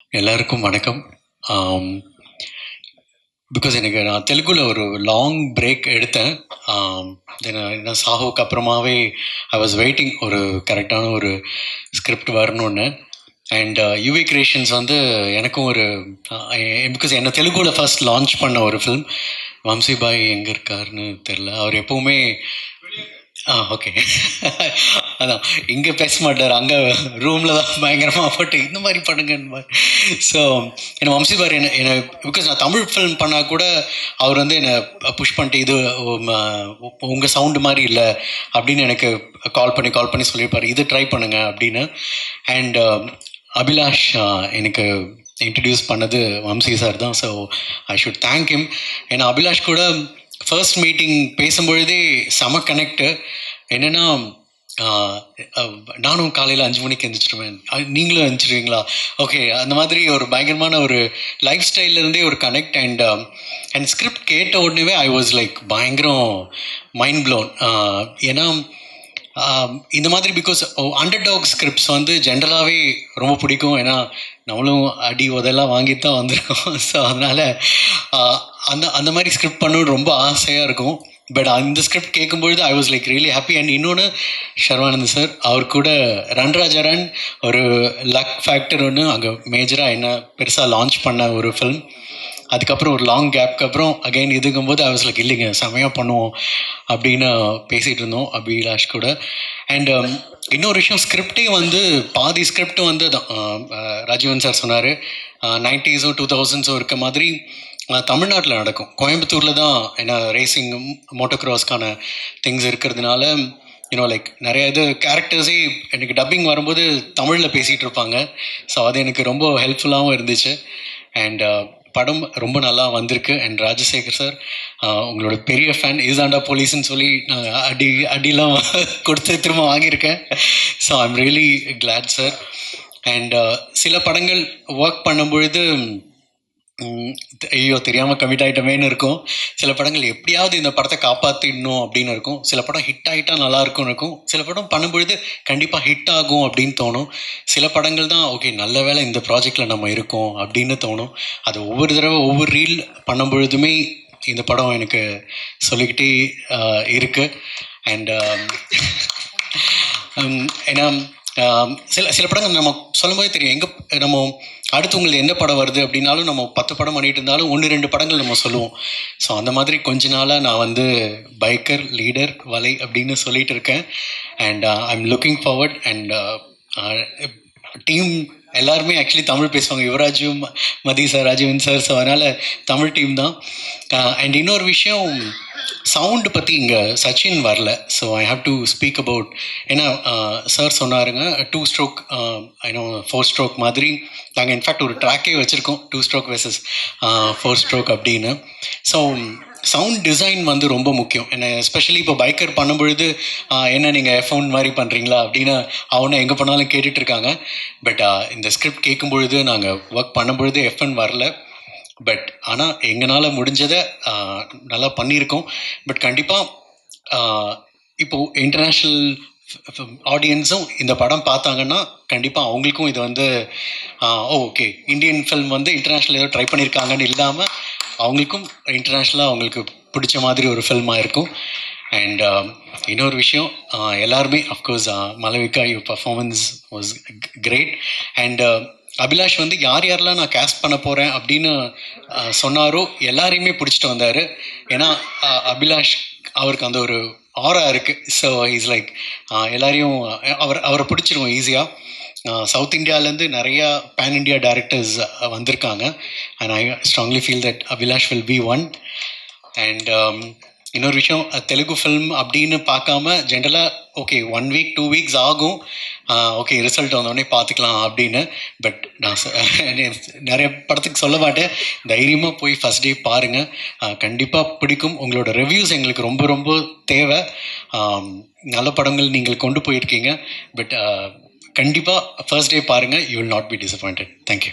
எல்லாருக்கும் வணக்கம். பிகாஸ் எனக்கு நான் தெலுங்குல ஒரு லாங் பிரேக் எடுத்தேன். என்ன சாஹோக்கு அப்புறமாவே ஐ வாஸ் வெயிட்டிங் ஒரு கரெக்டான ஒரு ஸ்கிரிப்ட் வரணும்னு. அண்ட் யுவி கிரியேஷன்ஸ் வந்து எனக்கும் ஒரு பிகாஸ் என்ன தெலுங்குல ஃபர்ஸ்ட் லான்ச் பண்ண ஒரு ஃபிலிம். வம்சிபாய் எங்கே இருக்காருன்னு தெரில. அவர் எப்போவுமே ஓகே. அதான் இங்கே பேச மாட்டார், அங்கே ரூமில் தான் பயங்கரமாக போட்டு இந்த மாதிரி பண்ணுங்கன்னு மாதிரி. ஸோ என்னை வம்சிபார் என்னை பிகாஸ் நான் தமிழ் ஃபிலிம் பண்ணால் கூட அவர் வந்து என்னை புஷ் பண்ணிட்டு இது உங்கள் சவுண்டு மாதிரி இல்லை அப்படின்னு எனக்கு கால் பண்ணி சொல்லியிருப்பார், இது ட்ரை பண்ணுங்க அப்படின்னு. அண்ட் அபிலாஷ் எனக்கு இன்ட்ரடியூஸ் பண்ணது வம்சி சார் தான். So I should thank him. ஏன்னா அபிலாஷ் கூட ஃபர்ஸ்ட் மீட்டிங் பேசும்பொழுதே செம கனெக்டு. என்னென்னா நானும் காலையில் 5 மணிக்கு எழுந்திரிச்சிடுவேன், நீங்களும் எழுந்திரிச்சிடுவீங்களா, ஓகே, அந்த மாதிரி ஒரு பயங்கரமான ஒரு லைஃப் ஸ்டைல்லேருந்தே ஒரு கனெக்ட். அண்ட் ஸ்கிரிப்ட் கேட்ட உடனே ஐ வாஸ் லைக் பயங்கரம் மைண்ட் ப்ளோன். ஏன்னா இந்த மாதிரி பிகாஸ் அண்டர் டாக் ஸ்கிரிப்ட்ஸ் வந்து ஜென்ரலாகவே ரொம்ப பிடிக்கும். ஏன்னா நம்மளும் அடி உதெல்லாம் வாங்கிட்டு தான் வந்திருக்கோம். ஸோ அதனால் அந்த மாதிரி ஸ்கிரிப்ட் பண்ணணும்னு ரொம்ப ஆசையாக இருக்கும். பட் அந்த ஸ்கிரிப்ட் கேட்கும்பொழுது I was like really happy. And இன்னொன்று ஷர்வானந்த் சார், அவர் கூட ரன் ஒரு லக் ஃபேக்டர் ஒன்று அங்கே மேஜராக என்ன பெருசாக லான்ச் பண்ண ஒரு ஃபிலிம். அதுக்கப்புறம் ஒரு லாங் கேப்க்கு அப்புறம் அகைன் இதுக்கும்போது ஐ வாஸ் லைக் இல்லைங்க செமையாக பண்ணுவோம் அப்படின்னு பேசிகிட்டு இருந்தோம் அபிலாஷ் கூட. அண்ட் இன்னொரு விஷயம், ஸ்கிரிப்டே வந்து பாதி ஸ்கிரிப்ட் வந்து ராஜீவன் சார் சொன்னார் 90s 2000s இருக்க மாதிரி தமிழ்நாட்டில் நடக்கும். கோயம்புத்தூரில் தான் ஏன்னா ரேசிங் மோட்டோக்ராஸ்க்கான திங்ஸ் இருக்கிறதுனால லைக் நிறைய இது கேரக்டர்ஸே எனக்கு டப்பிங் வரும்போது தமிழில் பேசிகிட்டு இருப்பாங்க. ஸோ அது எனக்கு ரொம்ப ஹெல்ப்ஃபுல்லாகவும் இருந்துச்சு. அண்ட் படம் ரொம்ப நல்லா வந்திருக்கு. அண்ட் ராஜசேகர் சார் உங்களோட பெரிய ஃபேன், இதுதாண்டா போலீஸ்ன்னு சொல்லி நான் அடிலாம் கொடுத்து திரும்ப வாங்கியிருக்கேன். So I am really Claude sir. And சில படங்கள் ஒர்க் பண்ணும்பொழுது ஐயோ தெரியாமல் கமிட் ஆகிட்டமேன்னு இருக்கும். சில படங்கள் எப்படியாவது இந்த படத்தை காப்பாற்றிடணும் அப்படின்னு இருக்கும். சில படம் ஹிட் ஆகிட்டா நல்லா இருக்கும்னு இருக்கும். சில படம் பண்ணும்பொழுது கண்டிப்பாக ஹிட் ஆகும் அப்படின்னு தோணும். சில படங்கள் தான் ஓகே நல்ல வேளை இந்த ப்ராஜெக்டில் நம்ம இருக்கோம் அப்படின்னு தோணும். அது ஒவ்வொரு தடவை ஒவ்வொரு ரீல் பண்ணும்பொழுதுமே இந்த படம் எனக்கு சொல்லிக்கிட்டே இருக்குது. அண்ட் ஏன்னா சில படங்கள் நம்ம சொல்லும்போது தெரியும் எங்கே நம்ம அடுத்தவங்களுக்கு எந்த படம் வருது அப்படின்னாலும் நம்ம 10 படம் பண்ணிட்டு இருந்தாலும் 1-2 படங்கள் நம்ம சொல்லுவோம். ஸோ அந்த மாதிரி கொஞ்ச நாளாக நான் வந்து பைக்கர் லீடர் வலை அப்படின்னு சொல்லிட்டு இருக்கேன். And I am looking forward. And team எல்லாருமே ஆக்சுவலி தமிழ் பேசுவாங்க, யுவராஜும் மதி சார் ராஜீவன் சார். ஸோ அதனால் தமிழ் டீம் தான். அண்ட் இன்னொரு விஷயம், சவுண்டு பற்றி இங்கே சச்சின் வரல. So I have to speak about. ஏன்னா சார் சொன்னாருங்க 2 ஸ்ட்ரோக் ஐநோ 4 ஸ்ட்ரோக் மாதிரி நாங்கள் இன்ஃபேக்ட் ஒரு ட்ராக்கே வச்சுருக்கோம் 2 ஸ்ட்ரோக் வெர்சஸ் 4 ஸ்ட்ரோக் அப்படின்னு. ஸோ சவுண்ட் டிசைன் வந்து ரொம்ப முக்கியம். ஏன்னா எஸ்பெஷலி இப்போ பைக்கர் பண்ணும்பொழுது என்ன நீங்கள் F1 மாதிரி பண்ணுறீங்களா அப்படின்னு அவனை எங்கே போனாலும் கேட்டுட்ருக்காங்க. பட் இந்த ஸ்கிரிப்ட் கேட்கும்பொழுது நாங்கள் ஒர்க் பண்ணும்பொழுது F1 வரல. பட் ஆனால் எங்களால் முடிஞ்சதை நல்லா பண்ணியிருக்கோம். பட் கண்டிப்பாக இப்போது இன்டர்நேஷ்னல் ஆடியன்ஸும் இந்த படம் பார்த்தாங்கன்னா கண்டிப்பாக அவங்களுக்கும் இது வந்து ஓகே இந்தியன் ஃபில்ம் வந்து இன்டர்நேஷ்னல் ஏதோ ட்ரை பண்ணியிருக்காங்கன்னு இல்லாமல் அவங்களுக்கும் இன்டர்நேஷ்னலாக அவங்களுக்கு பிடிச்ச மாதிரி ஒரு ஃபில்மாக இருக்கும். அண்ட் இன்னொரு விஷயம், எல்லாருமே of course Malavika you performance was great. And Abhilash வந்து யாரெல்லாம் நான் கேஸ்ட் பண்ண போகிறேன் அப்படின்னு சொன்னாரோ எல்லாரையுமே பிடிச்சிட்டு வந்தார். ஏன்னா அபிலாஷ் அவருக்கு அந்த ஒரு ஆரா இருக்குது. ஸோ இஸ் லைக் எல்லாரையும் அவரை பிடிச்சிருவோம் ஈஸியாக. சவுத் இந்தியாவிலேருந்து நிறையா பேன் இண்டியா டைரக்டர்ஸ் வந்திருக்காங்க. And I strongly feel that Abhilash will be one. And இன்னொரு விஷயம், தெலுங்கு ஃபில்ம் அப்படின்னு பார்க்காம ஜென்ரலாக ஓகே 1 வீக் 2 வீக்ஸ் ஆகும், ஓகே ரிசல்ட் வந்தோடனே பார்த்துக்கலாம் அப்படின்னு. பட் நான் நிறைய படத்துக்கு சொல்ல மாட்டேன், தைரியமாக போய் ஃபஸ்ட் டே பாருங்கள், கண்டிப்பாக பிடிக்கும். உங்களோட ரிவ்யூஸ் எங்களுக்கு ரொம்ப ரொம்ப தேவை. நல்ல படங்கள் நீங்கள் கொண்டு போயிருக்கீங்க. பட் கண்டிப்பாக ஃபர்ஸ்ட் டே பாருங்கள், you will not be disappointed. Thank you.